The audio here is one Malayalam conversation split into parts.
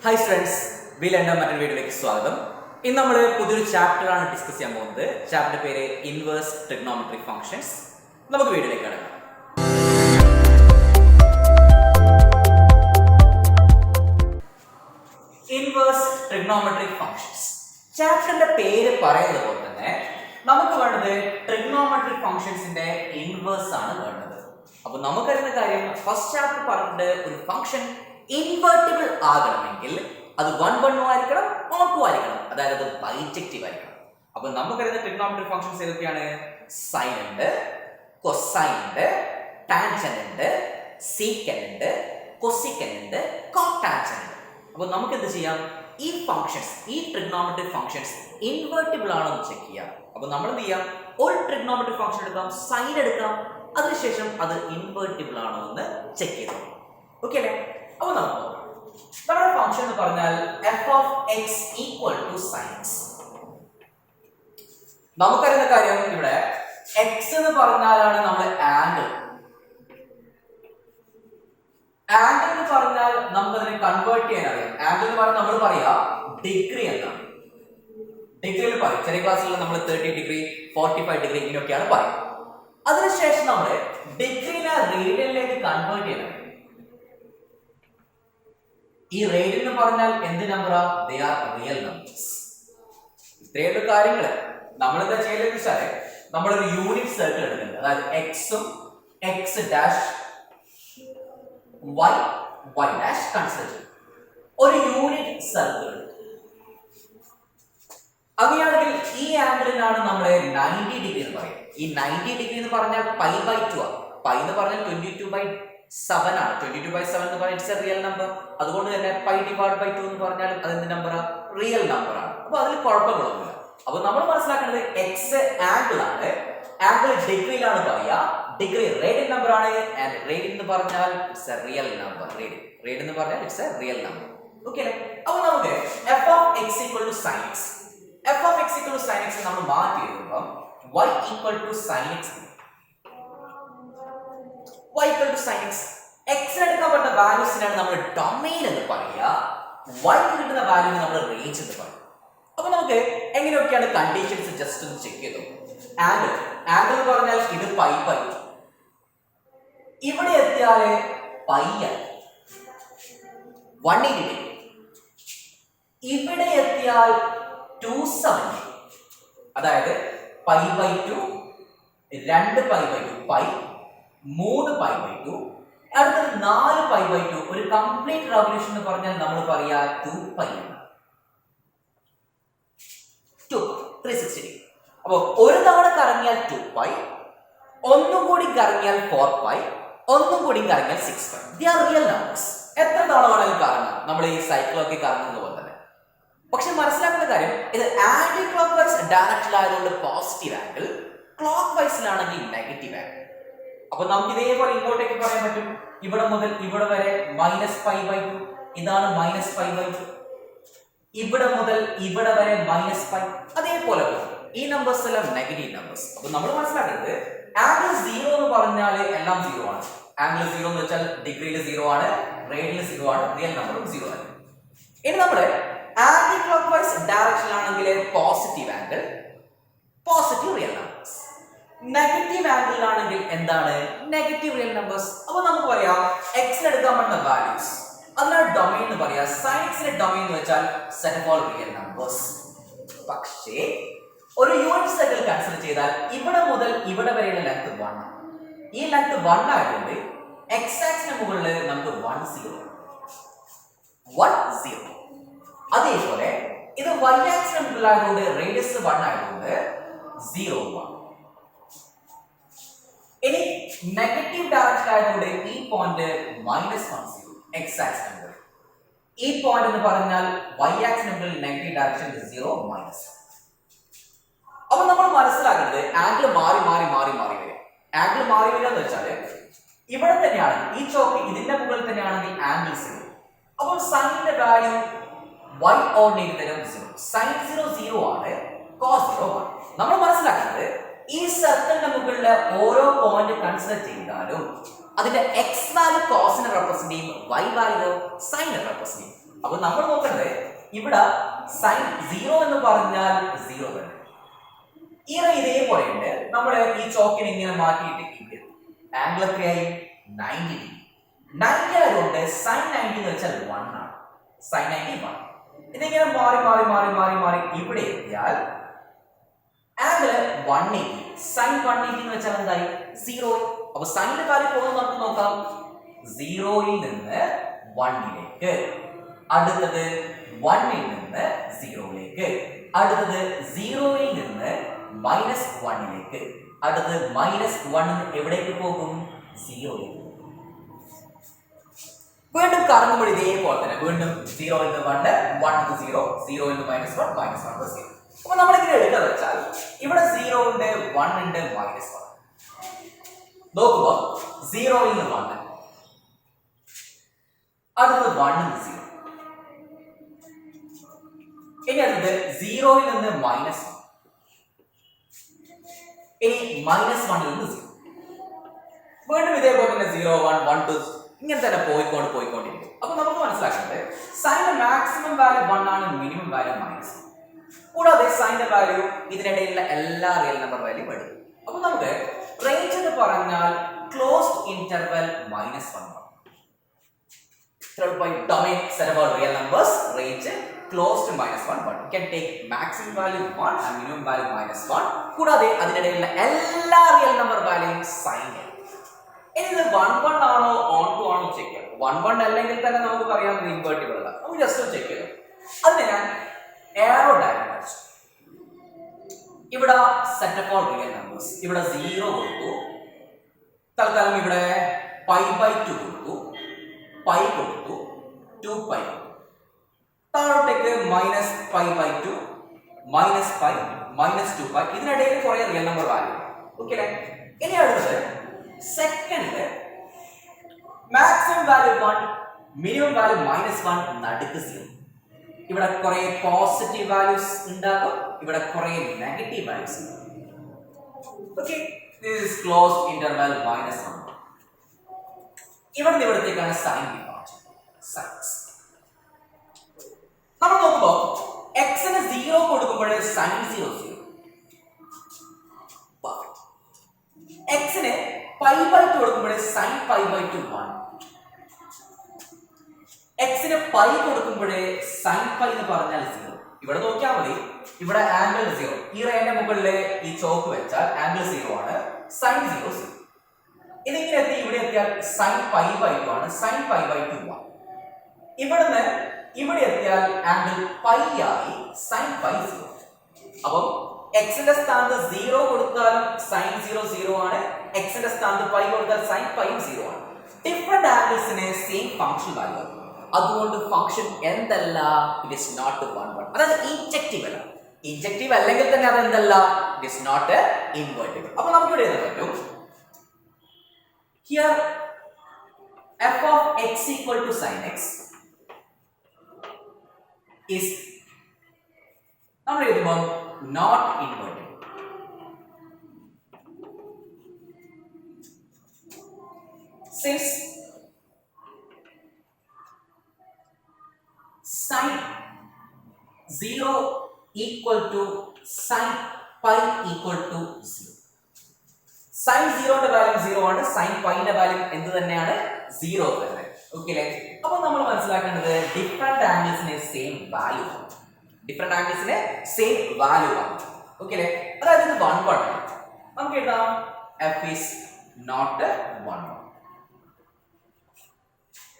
ഹായ് ഫ്രണ്ട്സ്, വീലെൻ്റെ മറ്റൊരു വീഡിയോയിലേക്ക് സ്വാഗതം. ഇന്ന് നമ്മൾ പുതിയൊരു ചാപ്റ്ററാണ് ഡിസ്കസ് ചെയ്യാൻ പോകുന്നത്. ചാപ്റ്ററിന്റെ പേര് ഇൻവേഴ്സ് ട്രിഗണോമെട്രിക് ഫംഗ്ഷൻസ്. നമുക്ക് വീഡിയോയിലേക്ക് കടക്കാം. ഇൻവേഴ്സ് ട്രിഗണോമെട്രിക് ഫംഗ്ഷൻസ് ചാപ്റ്ററിന്റെ പേര് പറയുന്നത് പോലെ തന്നെ നമുക്ക് വേണ്ടത് ട്രിഗണോമെട്രിക് ഫംഗ്ഷൻസിന്റെ ഇൻവേഴ്സ് ആണ് വേണ്ടത്. അപ്പൊ നമുക്കറിയുന്ന കാര്യം, ഫസ്റ്റ് ചാപ്റ്റർ പറഞ്ഞിട്ട് ഒരു ഫംഗ്ഷൻ ഇൻവെർട്ടിബിൾ ആകണമെങ്കിൽ അത് 1 ആയിരിക്കണം, 2 ആയിരിക്കണം, അതായത് അത് ബൈജക്റ്റീവ് ആയിരിക്കണം. അപ്പൊ നമുക്കറിയുന്ന ട്രിഗണോമെട്രിക് ഫംഗ്ഷൻസ് ഏതൊക്കെയാണ്? സൈൻ ഉണ്ട്, കൊസൈൻ ഉണ്ട്, ടാൻജന്റ് ഉണ്ട്, സീക്കന്റ് ഉണ്ട്, കൊസിക്കന്റ് ഉണ്ട്, കോടാൻജന്റ് ഉണ്ട്. അപ്പൊ നമുക്ക് എന്ത് ചെയ്യാം? ഈ ഫംഗ്ഷൻസ്, ഈ ട്രിഗണോമെട്രിക് ഫംഗ്ഷൻസ് ഇൻവെർട്ടിബിൾ ആണോ എന്ന് ചെക്ക് ചെയ്യാം. അപ്പൊ നമ്മൾ എന്ത് ചെയ്യാം? ഒരു ട്രിഗണോമെട്രിക് ഫംഗ്ഷൻ എടുക്കാം, സൈൻ എടുക്കാം, അതിനുശേഷം അത് ഇൻവെർട്ടിബിൾ ആണോ എന്ന് ചെക്ക് ചെയ്തു. ഓക്കെ അല്ലേ? അപ്പൊ നമ്മുടെ ഫംഗ്ഷൻ എന്ന് പറഞ്ഞാൽ f of x equal to sin x. നമുക്കറിയുന്ന കാര്യം, ഇവിടെ x എന്ന് പറഞ്ഞാലാണ് നമ്മൾ ആംഗിൾ എന്ന് പറഞ്ഞാൽ നമുക്കതിനെ കൺവേർട്ട് ചെയ്യാൻ അറിയാം. ആംഗിൾ എന്ന് പറഞ്ഞാൽ നമ്മൾ പറയാ ഡിഗ്രി എന്നാണ്. ഡിഗ്രിയിൽ പറയും, ചെറിയ ക്ലാസ്സിൽ നമ്മൾ 30 ഡിഗ്രി 45 ഡിഗ്രി ഇങ്ങനെയൊക്കെയാണ് പറയും. അതിനുശേഷം നമ്മൾ ഡിഗ്രിനെ റേഡിയനിലേക്ക് കൺവേർട്ട് ചെയ്യണം. ഈ റേഡിയൻ എന്ന് പറഞ്ഞാൽ എന്ത് നമ്പറാ? They are real numbers. ഇത്രയുള്ള കാര്യങ്ങൾ നമ്മൾ എന്താ ചെയ്യലെന്ന് വെച്ചാൽ, നമ്മളൊരു യൂണിറ്റ് സർക്കിൾ എടുക്കുന്നുണ്ട്. അതായത് എക്സും X dash Y Y dash consider ചെയ്യും. ഒരു യൂണിറ്റ് സർക്കിൾ. അങ്ങനെയാണെങ്കിൽ ഈ ആംഗിളിനാണ് നമ്മൾ 90 ഡിഗ്രി എന്ന് പറയും. ഈ 90 ഡിഗ്രി എന്ന് പറഞ്ഞാൽ π/2 ആണ്. π എന്ന് പറഞ്ഞാൽ 22/7 ആണ്. 22/7 എന്ന് പറഞ്ഞാൽ ഇറ്റ്സ് എ റിയൽ നമ്പർ. അതുകൊണ്ട് തന്നെ π/2 എന്ന് പറഞ്ഞാൽ അതിന്റെ നമ്പർ റിയൽ നമ്പർ ആണ്. അപ്പൊ അതിൽ കുഴപ്പങ്ങളൊന്നുമില്ല. അപ്പൊ നമ്മൾ മനസ്സിലാക്കേണ്ടത് എക്സ് ആംഗിൾ ആണ്. ആംഗിൾ ഡിഗ്രിയിലാണ് പറയുക. ഡിഗ്രി റേഡിയൻ നമ്പർ ആണ്. ആൻഡ് റേഡിയൻ എന്ന് പറഞ്ഞാൽ it's A real number. Radian എന്ന് പറഞ്ഞാൽ it's A real number. Okay അല്ലേ? അപ്പൊ നമുക്ക് f of x equal to sin x, f of x equal to sin x നമ്മൾ മാറ്റി എഴുതുമ്പോൾ y equal to sin x, y equal to sin x. x എടുക്കാൻ പറ്റുന്ന വാല്യൂസിനാണ് നമ്മൾ ഡൊമെയ്ൻ എന്ന് പറയുക. y കിട്ടുന്ന വാല്യൂവിനെ നമ്മൾ റേഞ്ച് എന്ന് പറയും. അപ്പൊ നമുക്ക് എങ്ങനെയൊക്കെയാണ് കണ്ടീഷൻസ് ജസ്റ്റ് ഒന്ന് ചെക്ക് ചെയ്തു. ആംഗിൾ എന്ന് പറഞ്ഞാൽ ഇത് π/2. ഇവിടെ എത്തിയാൽ π 180 ഡിഗ്രി. ഇവിടെ എത്തിയാൽ 270, അതായത് π/2, 2 π/2, π 3 π/2, അടുത്തത് 4 π/2. ഒരു കംപ്ലീറ്റ് റെവല്യൂഷൻ എന്ന് പറഞ്ഞാൽ നമ്മൾ പറയാ 2π ആണ്. 360 ഡിഗ്രി. അപ്പൊ ഒരു തവണ കറങ്ങിയാൽ 2π, ഒന്നും കൂടി കറങ്ങിയാൽ 4π, ഒന്നും കൂടി കറങ്ങിയാൽ 6π. They are real numbers. എത്ര തവണ വേണമെങ്കിലും കറങ്ങാം, നമ്മൾ ഈ സൈക്കിളൊക്കെ കറങ്ങുന്ന പോലെ തന്നെ. പക്ഷെ മനസ്സിലാക്കുന്ന കാര്യം, ഇത് ആന്റി ക്ലോക്ക് വൈസ് ഡയറക്ഷനിലായതുകൊണ്ട് പോസിറ്റീവ് ആംഗിൾ, ക്ലോക്ക് വൈസിലാണെങ്കിൽ നെഗറ്റീവ് ആംഗിൾ. അപ്പൊ നമുക്ക് ഇതേപോലെ ഇങ്ങോട്ടേക്ക് പറയാൻ പറ്റും. ഇവിടെ മുതൽ ഇവിടെ വരെ -π/2, ഇതാണ് -π/2. ഇവിടെ മുതൽ ഇവിടെ വരെ -π. അതേപോലെ ഈ നമ്പേഴ്സ് എല്ലാം നെഗറ്റീവ് നമ്പേഴ്സ്. അപ്പൊ നമ്മൾ മനസ്സിലാക്കുന്നത്, ആംഗിൾ 0 എന്ന് പറഞ്ഞാൽ എല്ലാം 0 ആണ്. ആംഗിൾ 0 എന്ന് വെച്ചാൽ ഡിഗ്രിയിൽ 0 ആണ്, റേഡിയനിൽ 0 ആണ്, റിയൽ നമ്പറും 0 ആണ്. ഇനി നമ്മള് ആന്റി ക്ലോക്ക് വൈസ് ഡയറക്ഷനിലാണെങ്കിൽ positive angle, positive real numbers. Negative ആംഗിളിലാണെങ്കിൽ എന്താണ്? Negative real numbers. അപ്പൊ നമുക്ക് പറയാം എക്സിന് എടുക്കാൻ പറ്റുന്ന വാല്യൂസ്, അതിനാണ് ഡൊമെയ്ൻ എന്ന് പറയാം. സയൻസിന്റെ ഡൊമെയ്ൻ എന്ന് വെച്ചാൽ set of all real numbers. പക്ഷേ ഒരു യൂണിറ്റ് സർക്കിൾ കൺസിഡർ ചെയ്താൽ ഇവിടെ മുതൽ ഇവിടെ വരെയുള്ള ലെങ്ത് 1 ആണ്. ഈ ലെങ്ത് 1 ആയതുകൊണ്ട് എക്സ് ആക്സിന് മുകളിൽ നമുക്ക് 1 0. അതേപോലെ ഇത് y ആക്സിന് മുകളിലായതുകൊണ്ട് റേഡിയസ് 1 ആയതുകൊണ്ട് 0 1. ഇനി നെഗറ്റീവ് ഡയറക്ഷൻ ആയതുകൊണ്ട് ഈ പോയിന്റ് -10 എക്സ് ആക്സിന് മുകളിൽ. ഈ പോയിന്റ് എന്ന് പറഞ്ഞാൽ y ആക്സിന് മുകളിൽ നെഗറ്റീവ് ഡയറക്ഷൻ 0 -. അപ്പൊ നമ്മൾ മനസ്സിലാക്കുന്നത് ആംഗിൾ മാറി വരും. ആംഗിൾ മാറി വരിക എന്ന് വെച്ചാൽ ഇവിടെ തന്നെയാണ് ഈ ചോക്ക്, ഇതിന്റെ മുകളിൽ തന്നെയാണെങ്കിൽ ആംഗിൾ 0. അപ്പോൾ സൈനിന്റെ വാല്യൂ y ഓർഡിനേറ്റ് തരും 0. sin 0 0 ആണ്, cos 0 1. നമ്മൾ മനസ്സിലാക്കുന്നത് ഈ സർക്കിളിന്റെ മുകളിലെ ഓരോ പോയിന്റ് കൺസിഡർ ചെയ്താലും അതിന്റെ x വാല്യൂ cos നെ റെപ്രസെന്റ് ചെയ്യും, y വാല്യൂ sin നെ റെപ്രസെന്റ് ചെയ്യും. അപ്പൊ നമ്മൾ നോക്കേണ്ടത് ഇവിടെ സൈൻ 0 എന്ന് പറഞ്ഞാൽ 0 തന്നെ. ഇതേപോലെ ഉണ്ട്. നമ്മൾ ഈ ചോക്കിനെ ഇങ്ങനെ മാറ്റിയിട്ട് ആംഗിൾ എത്രയായി 90 ഡിഗ്രി. 90 ആയതുകൊണ്ട് സൈൻ 90 എന്ന് വെച്ചാൽ 1 ആണ്. സൈൻ 90 1. ഇതിങ്ങനെ മാറി മാറി മാറി മാറി മാറി ഇവിടെ എത്തിയാൽ ആംഗിൾ 180. സൈൻ 180 എന്ന് വെച്ചാൽ എന്തായി 0. അപ്പൊ സൈനിന്റെ കാര്യം പോകുന്നത് നമുക്ക് നോക്കാം. 0യിൽ നിന്ന് 1ലേക്ക്, അടുത്തത് 1ൽ നിന്ന് 0ലേക്ക്, അടുത്തത് 0യിൽ നിന്ന് -1ലേക്ക്, അടുത്തത് -1 എവിടേക്ക് പോകും 0ലേക്ക്. വീണ്ടും കറങ്ങുമ്പോൾ ഇതേപോലെ തന്നെ വീണ്ടും 0ൽ നിന്ന് 1, 1 to 0, 0ൽ നിന്ന് -1, -1 to 0. അപ്പൊ നമ്മൾ ഇങ്ങനെ എടുക്കുക വെച്ചാൽ ഇവിടെ 0 ഉണ്ട്, 1 ഉണ്ട്, -1. നോക്കുക 0ൽ നിന്ന് 1, അടുത്തത് 1 നിന്ന് 0, ഇനി അടുത്തത് 0ൽ നിന്ന് -1, ഇനി -1ൽ നിന്ന് 0. വീണ്ടും ഇതേപോലെ തന്നെ 0, 1, 1 to ഇങ്ങനെ തന്നെ പോയിക്കൊണ്ടിരിക്കും. അപ്പൊ നമുക്ക് മനസ്സിലാക്കേണ്ടത് സൈന്റെ മാക്സിമം വാല്യൂ 1 ആണ്, മിനിമം വാല്യൂ -1. കൂടാതെ സൈന്റെ വാല്യൂ ഇതിനിടയിലുള്ള എല്ലാ റിയൽ നമ്പർ വാല്യൂ എടുക്കും. അപ്പൊ നമുക്ക് റേഞ്ച് എന്ന് പറഞ്ഞാൽ closed interval -1. by domain set about real numbers, range close to -1, but you can take maximum value 1 and minimum value -1. കൂടാതെ അതിനിടയിലുള്ള എല്ലാ റിയൽ നമ്പർ വാല്യൂയും സൈൻ ചെയ്യണം. ഇനി ഇത് 1 1 ആണോ ഓൺ 2 ആണോ ചെക്ക് ചെയ്യാം. 1 1 അല്ലെങ്കിൽ തന്നെ നമുക്ക് പറയാം ഇൻവേർട്ടിബിൾ അല്ല. നമുക്ക് ജസ്റ്റ് ചെക്ക് ചെയ്യാം. അതിന് ഞാൻ ആരോ ഡയഗ്രം വരച്ചു. ഇവിടെ set of all real numbers, ഇവിടെ 0 കൊടുത്തു, തൽക്കാലം ഇവിടെ π/2 കൊടുത്തു, π കൊടുത്തു, 2π, താഴോട്ടേക്ക് -π/2, -π, -2π, ഇതിനിടയിൽ കുറെ റിയൽ നമ്പർ വാല്യൂ. ഓക്കെ അല്ലേ? ഇനി അടുത്തത് second maximum value 1, minimum value -1, നടുക്ക് 0. ഇവിടെ കുറെ പോസിറ്റീവ് വാല്യൂസ് ഉണ്ടാകും, ഇവിടെ കുറെ നെഗറ്റീവ് വാല്യൂസ് ഉണ്ടാകും. Okay, this is closed interval -1. ഇവിടെ നിന്ന് ഇവിടത്തേക്കാണ് സൈൻ സൈൻസ്. നമ്മൾ നോക്കുമ്പോൾ എക്സിന് 0 കൊടുക്കുമ്പോൾ സൈൻ 0 0, എക്സിന് π/2 കൊടുക്കുമ്പോൾ സൈൻ π/2 1, എക്സിന് π കൊടുക്കുമ്പോൾ സൈൻ π എന്ന് പറഞ്ഞാൽ 0. ഇവിടെ നോക്കിയാൽ മതി, ഇവിടെ ആംഗിൾ 0, ഈ റേന്റെ മുകളിൽ ഈ ചോക്ക് വെച്ചാൽ ആംഗിൾ 0 ആണ്, സൈൻ 0 0. ഇതിങ്ങനെ എത്തി ഇവിടെ എത്തിയാൽ സൈൻ π/2 ആണ്, സൈൻ π/2 1. ഇവിടുന്ന് ഇവിടെ എത്തിയാൽ ആംഗിൾ π ആയി, സൈൻ π 0. അപ്പം എക്സിന്റെ സ്ഥാനത്ത് 0 കൊടുത്താലും സൈൻ 0 0 ആണ്, എക്സിന്റെ സ്ഥാനത്ത് π കൊടുത്താൽ സൈൻ π 0 ആണ്. ഡിഫറെന്റ് ആംഗിൾസിന് സെയിം ഫംഗ്ഷൻ വാല്യൂ. അതുകൊണ്ട് ഫംഗ്ഷൻ എന്തല്ല, ഇറ്റ് ഈസ് നോട്ട് 1 1. അതായത് ഇൻജെക്റ്റീവ് അല്ല. ഇൻജെക്റ്റീവ് അല്ലെങ്കിൽ തന്നെ അത് എന്തല്ല, ഇറ്റ് ഈസ് നോട്ട് ഇൻവെർട്ടിബിൾ. അപ്പൊ നമുക്ക് ഇവിടെ എഴുതാൻ പറ്റും here f of x equal to sin x is നമ്മൾ എഴുതുമ്പോൾ not invertible. Since sin 0 equal to sin pi equal to 0. sin 0 ന്റെ വാല്യൂ 0 ആണ്, sin pi ന്റെ വാല്യൂ എന്ത് തന്നെയാണ് 0 തന്നെ. ഓക്കേ അല്ലേ? അപ്പോൾ നമ്മൾ മനസ്സിലാക്കേണ്ടത് ഡിഫറെന്റ് ആംഗിൾസിന് സെയിം വാല്യൂ ആണ്. ഡിഫറെന്റ് ആംഗിൾസിന് സെയിം വാല്യൂ ആണ്. ഓക്കേ അല്ലേ? അതായത് ഇത് 1 1 ആണ്. നമുക്ക് എഴുതാം f is not 1 1.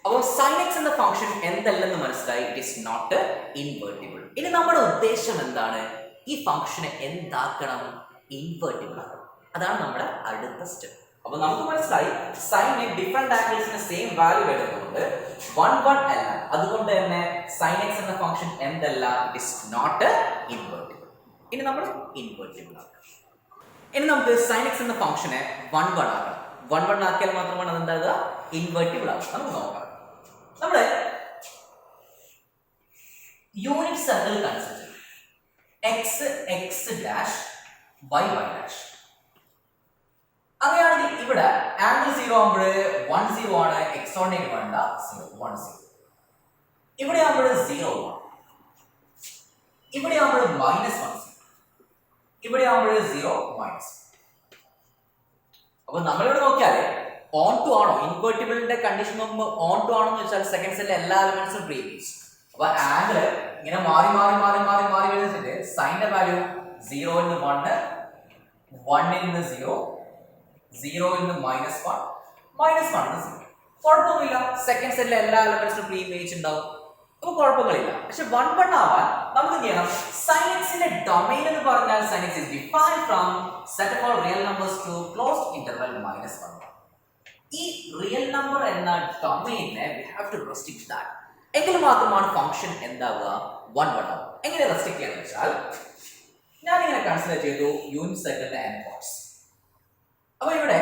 അപ്പോൾ sin x എന്ന ഫംഗ്ഷൻ എന്തല്ലെന്ന് മനസ്സിലായി, ഇറ്റ് ഈസ് നോട്ട് ഇൻവെർട്ടിബിൾ. ഇനി നമ്മുടെ ഉദ്ദേശം എന്താണ്? ഈ ഫംഗ്ഷനെ എന്താക്കണം? ഇൻവെർട്ടിബിൾ ആക്കണം. അതാണ് നമ്മുടെ അടുത്ത സ്റ്റെപ്പ്. അപ്പോൾ നമുക്ക് മനസ്സിലായി സൈന് ഡിഫറെന്റ് ആംഗിൾസിന് സെയിം വാല്യൂ എടുക്കുന്നുണ്ട്, 1 1 അല്ല. അതുകൊണ്ട് തന്നെ sin x എന്ന ഫംഗ്ഷൻ എന്തല്ല, ഇറ്റ് ഈസ് നോട്ട് ഇൻവെർട്ടിബിൾ. ഇനി നമ്മൾ ഇൻവെർട്ടിബിൾ ആക്കാം. ഇനി നമുക്ക് sin x എന്ന ഫംഗ്ഷനെ 1 1 ആക്കാം. 1 1 ആക്കിയാൽ മാത്രമാണ് അത് എന്താകുക, ഇൻവെർട്ടിബിൾ ആകുക. നമുക്ക് നോക്കാം. നമ്മുടെ unit circle consider x x dash y y dash. അങ്ങനെയാണെങ്കിൽ ഇവിടെ ആംഗിൾ 0 ആകുമ്പോൾ 1 0 ആണ്, x ഓണിലേക്ക് വേണ്ട 0 1 0. ഇവിടെ ആകുമ്പോൾ 0 ഇവിടെ ആകുമ്പോൾ -1 ഇവിടെ ആകുമ്പോൾ 0 -1. അപ്പൊ നമ്മളിവിടെ നോക്കിയാൽ ഓൺ ടു ആണോ ഇൻവേർട്ടിബിളിന്റെ കണ്ടീഷൻ നോക്കുമ്പോൾ ഓൺ ടു ആണോ എന്ന് വെച്ചാൽ സെക്കൻഡ് സെല്ലിലെ എല്ലാ എലമെന്റ്സും പ്രീവിയസ്. അപ്പൊ ആംഗിൾ ഇങ്ങനെ മാറി മാറി മാറി മാറി മാറി വരുന്നിട്ട് സൈന്റെ വാല്യൂ 0 ൽ നിന്ന് 1, 1 ൽ നിന്ന് 0, 0 ൽ നിന്ന് -1, -1 ൽ നിന്ന് 0. കുഴപ്പമൊന്നുമില്ല, സെക്കൻഡ് സെല്ലിലെ എല്ലാ എലമെന്റ്സും പ്രീവിയസ് ഉണ്ടാവും, അപ്പൊ കുഴപ്പങ്ങളില്ല. പക്ഷെ 1 1 ആവാൻ നമുക്ക് എന്ത് ചെയ്യണം? sin x ന്റെ ഡൊമെയ്ൻ എന്ന് പറഞ്ഞാൽ sin x is defined from set of all real numbers to closed interval -1. ഈ റിയൽ നമ്പർ എന്ന ഡൊമെയ്നെ we have to restrict that. എങ്കിൽ മാത്രമാണ് ഫംഗ്ഷൻ എന്താവുക? 1 1 ആവും. എങ്ങനെ റെസ്ട്രിക്ട് ചെയ്യാന്ന് വെച്ചാൽ ഞാൻ ഇങ്ങനെ കൺസിഡർ ചെയ്തു യൂണിറ്റ് സർക്കിളിന്റെ എൻഡ്പോയിന്റ്സ്. അപ്പൊ ഇവിടെ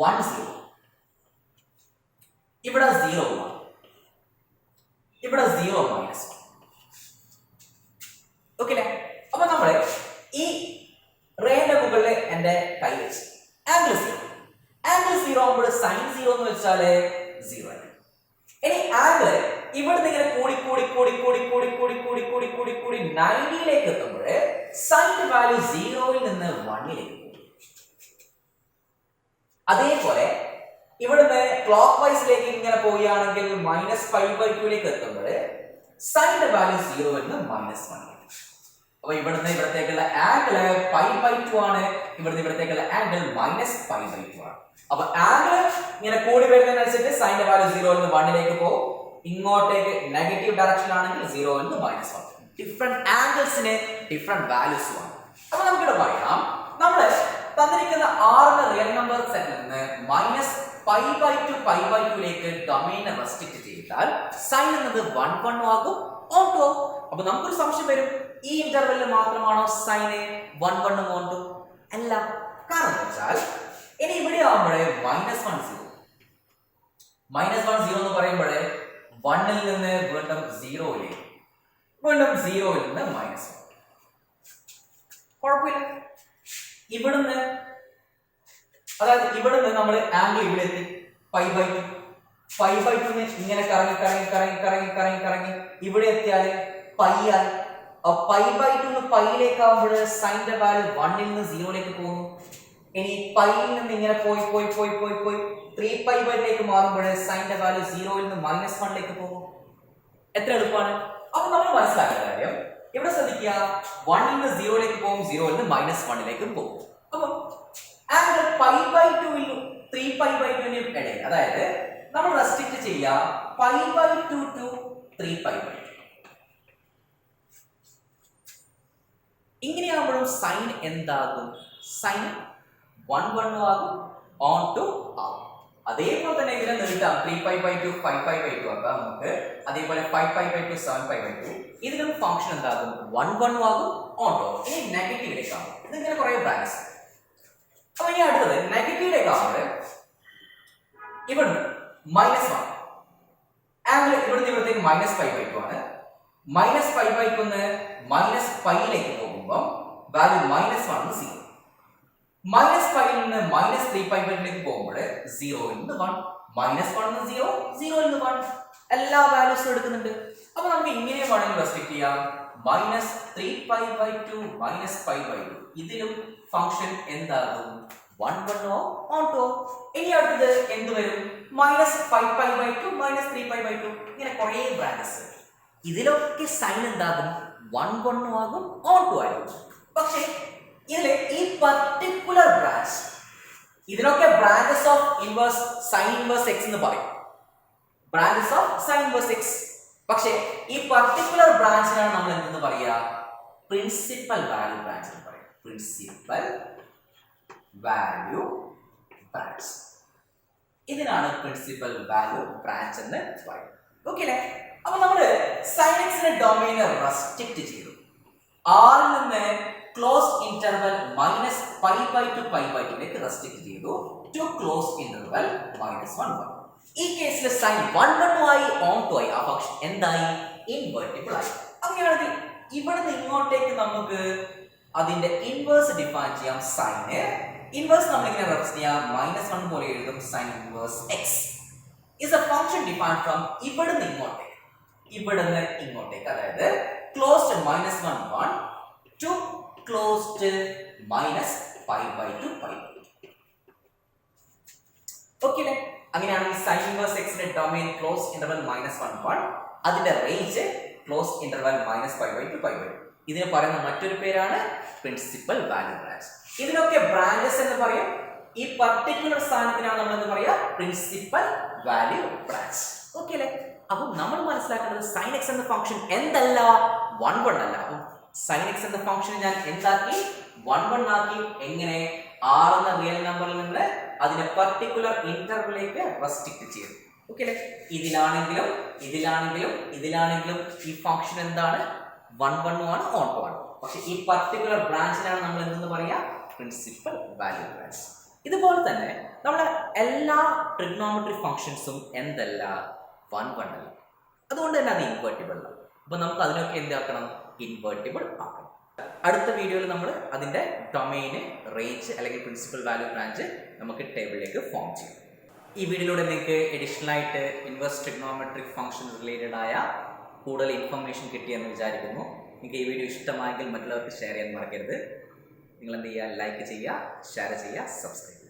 1 0, ഇവിടെ 0 1, ഇവിടെ 0 -1. ഓക്കെ അല്ലേ? അപ്പൊ നമ്മള് ഈ റേന്റെ മുകളിൽ എന്റെ കൈ വെച്ച് ആംഗിൾ 0 ആകുമ്പോൾ sin 0 എന്ന് വെച്ചാല് 0 ആണ്. ഇനി ആംഗിൾ ഇവിടുന്ന് ഇങ്ങനെ കൂടി കൂടി കൂടി കൂടി കൂടി കൂടി കൂടി കൂടി കൂടി കൂടി 90ലേക്ക് എത്തുമ്പോൾ സൈന്റെ വാല്യൂ 0 ൽ നിന്ന് 1 ലേക്ക് പോകും. അതേപോലെ ഇവിടുന്ന് ക്ലോക്ക് വൈസിലേക്ക് ഇങ്ങനെ പോവുകയാണെങ്കിൽ -π/2 ലേക്ക് എത്തുമ്പോൾ സൈന്റെ വാല്യൂ 0 ൽ നിന്ന് -1. അപ്പൊ ഇവിടുന്ന് ഇവിടത്തേക്കുള്ള ആംഗിൾ π/2 ആണ്, ഇവിടുന്ന് ഇവിടത്തേക്കുള്ള ആംഗിൾ -π/2 ആണ്. അപ്പൊ ആംഗിൾ ഇങ്ങനെ കൂടി വരുന്നതിനനുസരിച്ച് സൈന്റെ വാല്യൂ 0 ൽ നിന്ന് 1 ലേക്ക് പോകും. ഇങ്ങോട്ടേക്ക് നെഗറ്റീവ് ഡയറക്ഷൻ ആണെങ്കിൽ 0 ൽ നിന്ന് -1. ഡിഫറെന്റ് ആംഗിൾസിന് ഡിഫറെന്റ് വാല്യൂസ് ആണ്. അപ്പൊ നമുക്കിവിടെ പറയാം, നമ്മള് തന്നിരിക്കുന്ന R എന്ന റിയൽ നമ്പർ സെറ്റിൽ നിന്ന് -π/2 ലേക്ക് ഡൊമെയ്നെ റെസ്ട്രിക്ട് ചെയ്താൽ സൈൻ എന്നത് 1 1 ആകും, ഓൺ ടു ആകും. അപ്പൊ നമുക്കൊരു സംശയം വരും, ഈ ഇന്റർവെല്ലിൽ മാത്രമാണോ സൈന് 1 1 ഓൺ ടു? അല്ല. കാരണം എന്ന് വെച്ചാൽ ഇനി ഇവിടെ ആവുമ്പോഴേ -1 0 എന്ന് പറയുമ്പോഴേ 1 ൽ നിന്ന് വീണ്ടും 0 ലേക്ക്, വീണ്ടും 0 ൽ നിന്ന് -1. കുഴപ്പമില്ല. ഇവിടുന്ന് അതായത് ഇവിടുന്ന് നമ്മൾ ആംഗിൾ ഇവിടെ എത്തി π/2 ഇങ്ങനെ കറങ്ങി കറങ്ങി കറങ്ങി കറങ്ങി കറങ്ങി കറങ്ങി ഇവിടെ എത്തിയാല് π ആയി. π/2 πയിലേക്ക് ആകുമ്പോൾ സൈന്റെ വാല്യൂ 1 ൽ നിന്ന് 0 ലേക്ക് പോകുന്നു. ഇനി πയിൽ നിന്ന് ഇങ്ങനെ പോയി പോയി പോയി പോയി പോയി 3π/ലേക്ക് മാറുമ്പോൾ സൈന്റെ വാല്യൂ 0 ൽ നിന്ന് -1 ലേക്ക് പോകും. എത്ര എളുപ്പമാണ്. അപ്പൊ നമ്മൾ മനസ്സിലാക്കുന്ന കാര്യം ഇവിടെ ശ്രദ്ധിക്കുക, 1 ൽ നിന്ന് 0 ലേക്ക് പോകും, 0 ൽ നിന്ന് -1 ലേക്കും പോകും. അപ്പൊ ആംഗിൾ π/2 ൽ 3π/2 ഇടയിൽ, അതായത് നമ്മൾ റെസ്ട്രിക്ട് ചെയ്യുക π/2 to 3π/2. ഇങ്ങനെയാകുമ്പോഴും സൈൻ എന്താകും? സൈൻ 1 1 ആകും, ഓൺ ടു ആകും. അതേപോലെ തന്നെ ഇതിനെ നീട്ടാം, 3π/2 5π/2 ആക്കാം നമുക്ക്. അതേപോലെ 5π/2 7π/2. ഇതിലും ഫംഗ്ഷൻ എന്താകും? 1 1 ആകും, ഓൺ ടു. ഇനി നെഗറ്റീവിലേക്ക് ആകും. ഇതിങ്ങനെ കുറെ ബ്രാഞ്ചസ്. അപ്പൊ ഇനി അടുത്തത് നെഗറ്റീവിലേക്ക് ആകുമ്പോൾ ഇവിടുന്ന് -1 ആംഗിൾ ഇവിടുന്ന് ഇവിടത്തേക്ക് -π/2 ആണ്. -π/2 -πയിലേക്ക് പോകുമ്പോൾ വാല്യൂ -1 ന് 0. -πയിൽ നിന്ന് -3π/2ലേക്ക് പോകുമ്പോൾ 0 ൽ നിന്ന് 1, -1 ന് 0, 0 ൽ നിന്ന് 1, എല്ലാ വാല്യൂസും എടുക്കുന്നുണ്ട്. അപ്പൊ നമുക്ക് ഇങ്ങനെ വേണമെങ്കിൽ റെസ്ട്രിക്ട് ചെയ്യാം, -3π/2 -π/2. ഇതിലും ഫംഗ്ഷൻ എന്താകും? 1 1 ഓൺ ടു. ഇനി അടുത്തത് എന്ത് വരും? -5π/2 -3π/2. ഇങ്ങനെ കുറെ ബ്രാഞ്ചസ്. ഇതിലൊക്കെ സൈൻ എന്താകും? 1 1 ആകും, ഓൺ ടു ആയിരിക്കും. പക്ഷേ ഇതിലെ ഈ പർട്ടിക്കുലർ ബ്രാഞ്ച്, ഇതിനൊക്കെ branches of inverse sine inverse x എന്ന് പറയും, branches of sine inverse x. പക്ഷേ ഈ പർട്ടിക്കുലർ ബ്രാഞ്ചിനാണ് നമ്മൾ എന്തെന്ന് പറയുക? പ്രിൻസിപ്പൽ വാല്യൂ ബ്രാഞ്ച് എന്ന് പറയും. പ്രിൻസിപ്പൽ വാല്യൂ ബ്രാഞ്ച്, ഇതിനാണ് പ്രിൻസിപ്പൽ വാല്യൂ ബ്രാഞ്ച് എന്ന് പറയും. ഓക്കെ അല്ലേ? അപ്പൊ നമ്മള് സൈൻ എക്സിന്റെ ഡൊമെയ്നെ റെസ്ട്രിക്ട് ചെയ്തു. R ൽ നിന്ന് ക്ലോസ് ഇന്റർവൽ -π/2 π/2ലേക്ക് റെസ്ട്രിക്ട് ചെയ്തു ടു ക്ലോസ് ഇന്റർവൽ -1 1. ഈ കേസിൽ സൈൻ 1 1 ആയി, ഓൺ ടു ആയി. ആ ഫംഗ്ഷൻ എന്തായി? ഇൻവെർട്ടിബിൾ ആയി. അങ്ങനെയാണെങ്കിൽ ഇവിടുന്ന് ഇങ്ങോട്ടേക്ക് നമുക്ക് അതിന്റെ ഇൻവേഴ്സ് ഡിഫൈൻ ചെയ്യാം. സൈന് ഇൻവേഴ്സ് നമ്മൾ ഇങ്ങനെ റെപ്രസെന്റ് ചെയ്യാം, -1 പോലെ എഴുതും. Sine inverse x is a function defined from ഇവിടുന്ന് ഇങ്ങോട്ടേക്ക്. ഇവിടുന്ന് ഇങ്ങോട്ടേക്ക്, അതായത് ക്ലോസ്ഡ് -1 1 ടു ക്ലോസ്ഡ് -π/2 π. ഓക്കെ അല്ലേ? അങ്ങനെയാണെങ്കിൽ സൈൻ ഇൻവേഴ്സ് എക്സിന്റെ ഡൊമൈൻ ക്ലോസ് ഇന്റർവൽ -1 1, അതിന്റെ റേഞ്ച് ക്ലോസ് ഇന്റർവൽ -π/2 π. ഇതിന് പറയുന്ന മറ്റൊരു പേരാണ് പ്രിൻസിപ്പൽ വാല്യൂ ബ്രാഞ്ച്. ഇതിനൊക്കെ ബ്രാഞ്ചസ് എന്ന് പറയും. ഈ പർട്ടിക്കുലർ സ്ഥാനത്തിനാണ് നമ്മൾ എന്ന് പറയാ പ്രിൻസിപ്പൽ വാല്യൂ ബ്രാഞ്ച്. ഓക്കെ അല്ലേ? അപ്പം നമ്മൾ മനസ്സിലാക്കേണ്ടത് സൈൻ എക്സ് എന്ന ഫംഗ്ഷൻ എന്തല്ല, 1 1 അല്ല. അപ്പം സൈൻ എക്സ് എന്ന ഫംഗ്ഷൻ ഞാൻ എന്താക്കി, 1 1 ആക്കി. എങ്ങനെ? r എന്ന റിയൽ നമ്പറിൽ നിന്ന് അതിനെ പർട്ടിക്കുലർ ഇന്റർവെല്ലിലേക്ക് റെസ്ട്രിക്ട് ചെയ്തു. ഓക്കെ അല്ലേ? ഇതിലാണെങ്കിലും ഈ ഫംഗ്ഷൻ എന്താണ്, 1 1 ആണ്, ഓൺ ടു 1. പക്ഷെ ഈ പർട്ടിക്കുലർ ബ്രാഞ്ചിനാണ് നമ്മൾ എന്തെന്ന് പറയാ പ്രിൻസിപ്പൽ വാല്യൂ ബ്രാഞ്ച്. ഇതുപോലെ തന്നെ നമ്മുടെ എല്ലാ ട്രിഗ്നോമെട്രി ഫംഗ്ഷൻസും എന്തല്ല, 1 1 അല്ല. അതുകൊണ്ട് തന്നെ അത് ഇൻവേർട്ടിബിൾ ആണ്. അപ്പൊ നമുക്ക് അതിനൊക്കെ എന്താക്കണം, ഇൻവേർട്ടിബിൾ ആക്കണം. അടുത്ത വീഡിയോയിൽ നമ്മൾ അതിന്റെ ഡൊമൈന്, റേഞ്ച് അല്ലെങ്കിൽ പ്രിൻസിപ്പൽ വാല്യൂ ബ്രാഞ്ച് നമുക്ക് ടേബിളിലേക്ക് ഫോം ചെയ്യും. ഈ വീഡിയോയിലൂടെ നിങ്ങൾക്ക് അഡീഷണൽ ആയിട്ട് ഇൻവേഴ്സ് ട്രിഗ്നോമെട്രിക് ഫംഗ്ഷൻ റിലേറ്റഡ് ആയ കൂടുതൽ ഇൻഫർമേഷൻ കിട്ടിയെന്ന് വിചാരിക്കുന്നു. നിങ്ങൾക്ക് ഈ വീഡിയോ ഇഷ്ടമായെങ്കിൽ മറ്റുള്ളവർക്ക് ഷെയർ ചെയ്യാൻ മറക്കരുത്. നിങ്ങൾ എന്ത് ചെയ്യുക, ലൈക്ക് ചെയ്യുക, ഷെയർ ചെയ്യുക, സബ്സ്ക്രൈബ് ചെയ്യുക.